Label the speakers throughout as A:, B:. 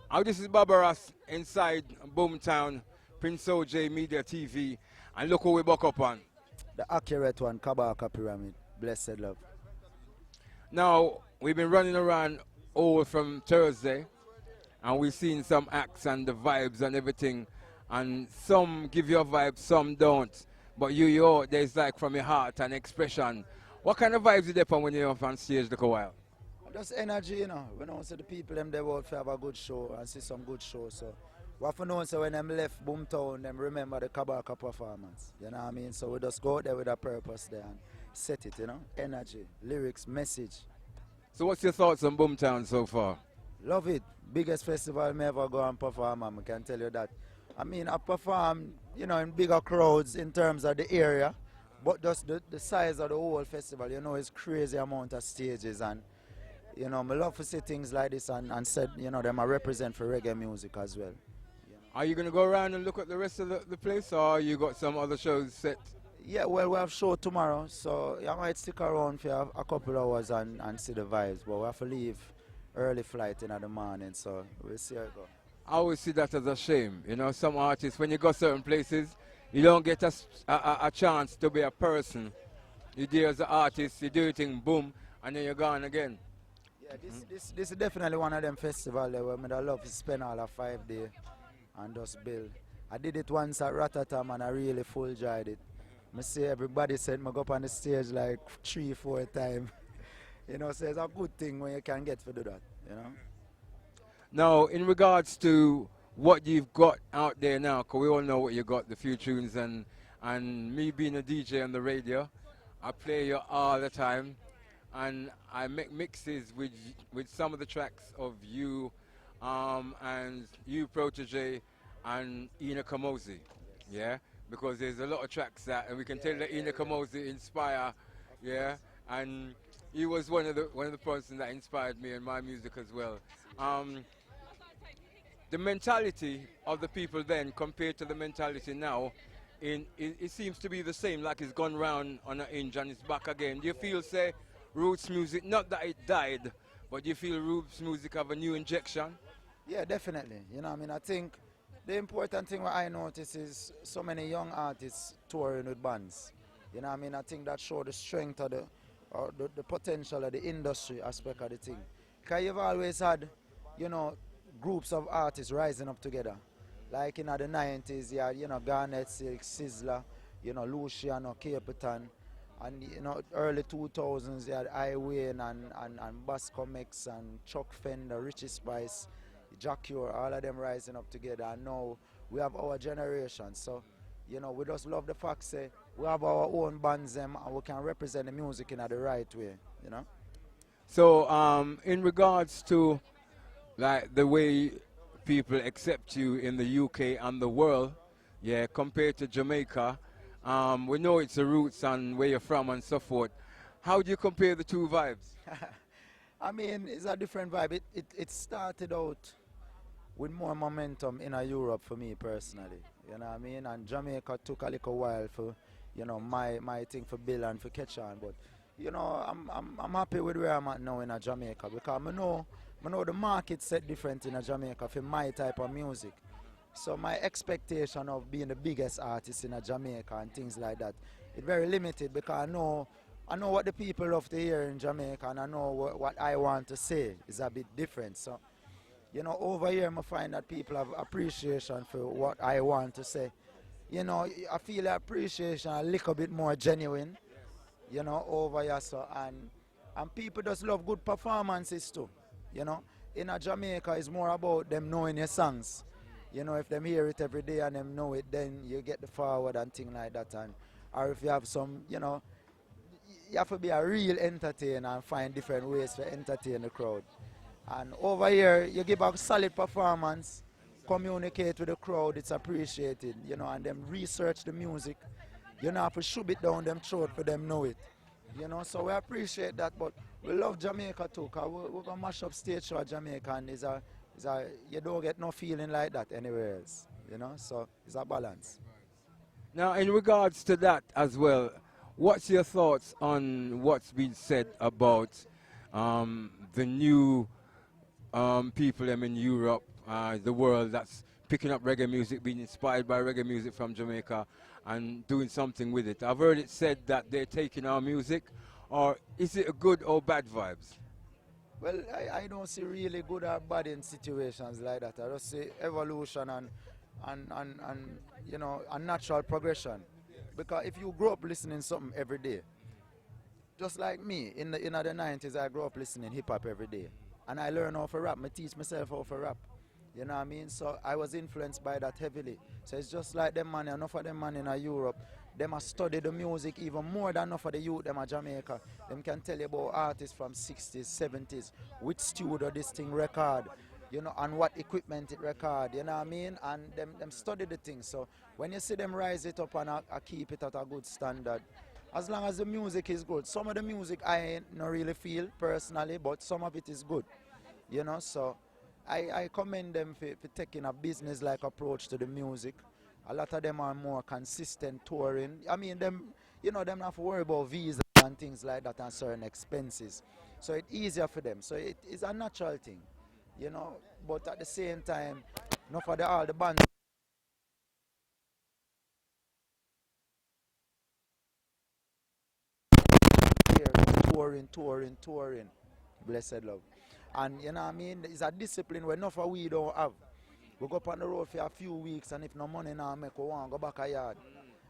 A: How this is Baba Ras inside Boomtown, Prince OJ Media TV, and look who we buck up on.
B: The accurate one, Kabaka Pyramid. Blessed love.
A: Now, we've been running around all from Thursday, and we've seen some acts and the vibes and everything, and some give you a vibe, some don't. But you there's like from your heart and expression. What kind of vibes you there when you're on stage look a while?
B: Just energy, you know. When I see the people them they want to have a good show and see some good shows. So what for know so when them left Boomtown, them remember the Kabaka performance. You know what I mean? So we just go out there with a purpose there and set it, you know. Energy, lyrics, message.
A: So what's your thoughts on Boomtown so far?
B: Love it. Biggest festival me ever go and perform, I can tell you that. I mean, I perform, you know, in bigger crowds in terms of the area, but just the size of the whole festival, you know, it's crazy amount of stages, and, you know, I love to see things like this and said, you know, them I represent for reggae music as well.
A: Are you going to go around and look at the rest of the place, or you got some other shows set?
B: Yeah, well, we have show tomorrow, so I might stick around for a couple hours and see the vibes, but we have to leave early flight in the morning, so we'll see how it goes.
A: I always see that as a shame. You know, some artists, when you go certain places, you don't get a chance to be a person. You do as an artist, you do your thing, boom, and then you're gone again.
B: Yeah, this is definitely one of them festivals where I love to spend all of 5 days and just build. I did it once at Ratatam and I really full enjoyed it. I see everybody said I go up on the stage like 3-4 times. You know, so it's a good thing when you can get to do that, you know.
A: Now, in regards to what you've got out there now, because we all know what you got, the few tunes, and me being a DJ on the radio, I play you all the time, and I make mixes with some of the tracks of you and you, Protege, and Ina Kamosi, yeah? Because there's a lot of tracks that, and we can tell that Ina Kamosi inspire, yeah? And he was one of the persons that inspired me in my music as well. The mentality of the people then compared to the mentality now, it seems to be the same, like it's gone round on an hinge and it's back again. Do you feel, say, roots music, not that it died, but do you feel roots music have a new injection?
B: Yeah, definitely. You know, I mean, I think the important thing what I notice is so many young artists touring with bands. You know, I mean, I think that shows the strength of the potential of the industry aspect of the thing. Because you've always had, you know, groups of artists rising up together. Like in the 90s, you had, you know, Garnet Silk, Sizzler, you know, Luciano, Capitan, and, you know, early 2000s, you had Iwayne and Bascom X and Chuck Fender, Richie Spice, Jack Cure, all of them rising up together. And now we have our generation. So, you know, we just love the fact, say, we have our own bands and we can represent the music in the right way, you know.
A: So, in regards to like the way people accept you in the UK and the world, yeah, compared to Jamaica, we know it's the roots and where you're from and so forth. How do you compare the two vibes?
B: I mean, it's a different vibe. It started out with more momentum in Europe for me personally, you know what I mean? And Jamaica took a little while for, you know, my thing for Bill and for catch on, but you know, I'm happy with where I'm at now in Jamaica, because I know the market set different in Jamaica for my type of music. So my expectation of being the biggest artist in Jamaica and things like that, it's very limited, because I know what the people love to hear in Jamaica, and I know what I want to say is a bit different. So, you know, over here I find that people have appreciation for what I want to say. You know, I feel the appreciation a little bit more genuine, you know, over here. So, and people just love good performances too. You know, in Jamaica, it's more about them knowing your songs. You know, if them hear it every day and them know it, then you get the forward and things like that. And or if you have some, you know, you have to be a real entertainer and find different ways to entertain the crowd. And over here, you give a solid performance, communicate with the crowd, it's appreciated, you know, and them research the music. You know, have to shove it down them throat for them know it. You know, so we appreciate that, but we love Jamaica too, because we're going to mash up stage show at Jamaica, and you don't get no feeling like that anywhere else, you know, so it's a balance.
A: Now, in regards to that as well, what's your thoughts on what's been said about the new people them in Europe, the world that's picking up reggae music, being inspired by reggae music from Jamaica and doing something with it. I've heard it said that they're taking our music, or is it a good or bad vibes?
B: Well, I don't see really good or bad in situations like that. I just see evolution and a natural progression. Because if you grow up listening something every day, just like me, in the 90s, I grew up listening hip hop every day. And I learned how to rap. I teach myself how to rap. You know what I mean? So I was influenced by that heavily. So it's just like them man, enough of them man in Europe, them have studied the music even more than enough of the youth them at Jamaica. Them can tell you about artists from 60s, 70s, which studio this thing record, and what equipment it record, you know what I mean? And them study the thing. So when you see them rise it up and keep it at a good standard, as long as the music is good. Some of the music I don't really feel personally, but some of it is good, so I commend them for taking a business-like approach to the music. A lot of them are more consistent touring. I mean, them not have to worry about visas and things like that and certain expenses. So it's easier for them. So it is a natural thing, But at the same time, not for all the bands touring. Blessed love. And you know what I mean? It's a discipline where enough of we don't have. We go up on the road for a few weeks, and if no money now make, we want to go back a yard.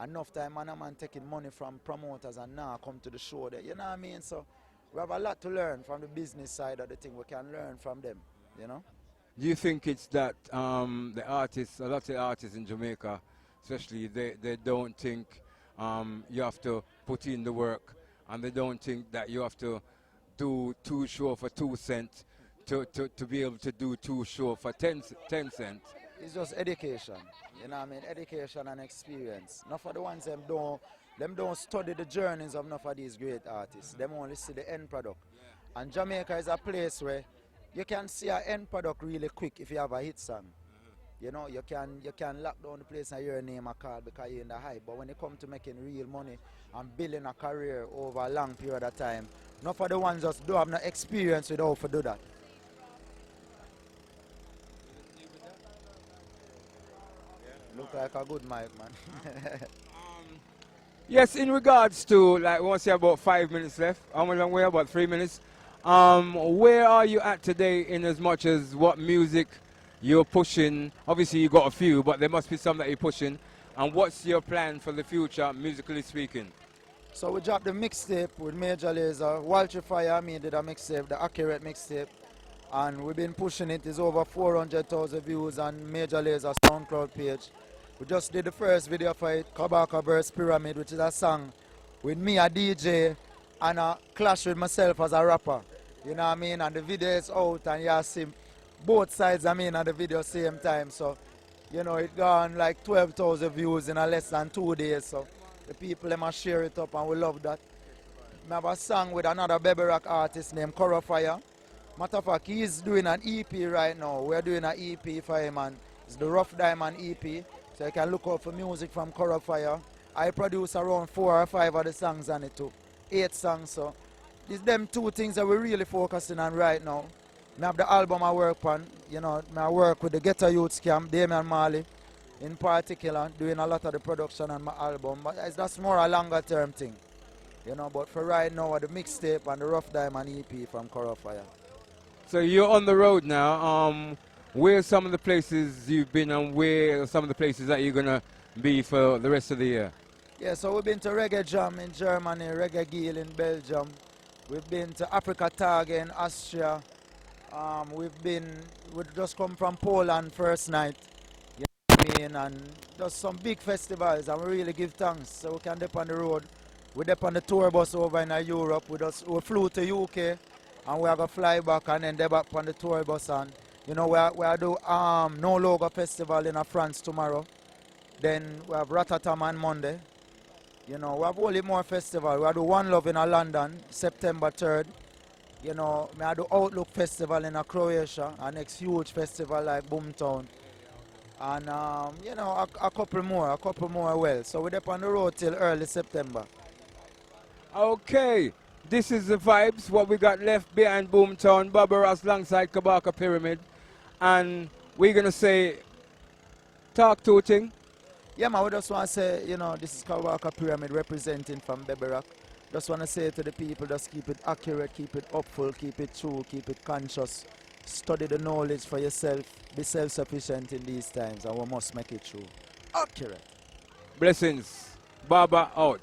B: Enough time man taking money from promoters and now come to the show there. You know what I mean? So we have a lot to learn from the business side of the thing. We can learn from them.
A: Do you think it's that the artists, a lot of the artists in Jamaica, especially, they don't think you have to put in the work, and they don't think that you have to do 2 shows for 2 cents to be able to do 2 shows for 10 cents?
B: It's just education. You know what I mean? Education and experience. Not for the ones them don't study the journeys of enough of these great artists. Them only see the end product. And Jamaica is a place where you can see an end product really quick if you have a hit song. You can lock down the place and hear your name a call because you're in the hype. But when it comes to making real money and building a career over a long period of time, not for the ones just don't have no experience with how to do that. Look like a good mic, man.
A: Yes, in regards to, like, we want to say about 5 minutes left. How much long we have? About 3 minutes. Where are you at today in as much as what music you're pushing? Obviously, you got a few, but there must be some that you're pushing. And what's your plan for the future, musically speaking?
B: So we dropped the mixtape with Major Lazer. Walter Fire, me did a mixtape, the Accurate mixtape. And we've been pushing it. It's over 400,000 views on Major Lazer's SoundCloud page. We just did the first video for it, Kabaka vs. Pyramid, which is a song with me, a DJ, and a clash with myself as a rapper. You know what I mean? And the video is out, and you see both sides, at the video same time. So, it gone like 12,000 views in a less than 2 days. So, the people, them must share it up, and we love that. I have a song with another baby rock artist named Fire. Matter of fact, he's doing an EP right now. We're doing an EP for him, and it's the Rough Diamond EP. So you can look out for music from Fire. I produce around 4 or 5 of the songs on it too. 8 songs. So it's them 2 things that we're really focusing on right now. I have the album I work on. I work with the Ghetto Youth Camp, Damian Marley in particular, doing a lot of the production on my album. But that's more a longer term thing. But for right now, the mixtape and the Rough Diamond EP from Fire.
A: So you're on the road now. Where are some of the places you've been, and where are some of the places that you're going to be for the rest of the year?
B: Yeah, so we've been to Reggae Jam in Germany, Reggae Giel in Belgium. We've been to Africa Tag in Austria. We've just come from Poland first night. You know what I mean? And just some big festivals, and we really give thanks. So we can dip on the road. We dip on the tour bus over in Europe. We flew to UK, and we have a fly back, and then they back on the tour bus. And we do No Logo Festival in France tomorrow. Then we have Ratatam on Monday. We have only more festival. We do One Love in London, September 3rd. I do Outlook Festival in Croatia, our next huge festival like Boomtown. And a couple more well. So we're up on the road till early September.
A: Okay. this is the vibes, what we got left behind Boomtown, Baba Ras alongside Kabaka Pyramid. And we're going to say, talk to thing.
B: Yeah, man, we just want to say, you know, this is Kabaka Pyramid representing from Beberak. Just want to say to the people, just keep it accurate, keep it upful, keep it true, keep it conscious. Study the knowledge for yourself. Be self-sufficient in these times, and we must make it true. Accurate.
A: Blessings. Baba out.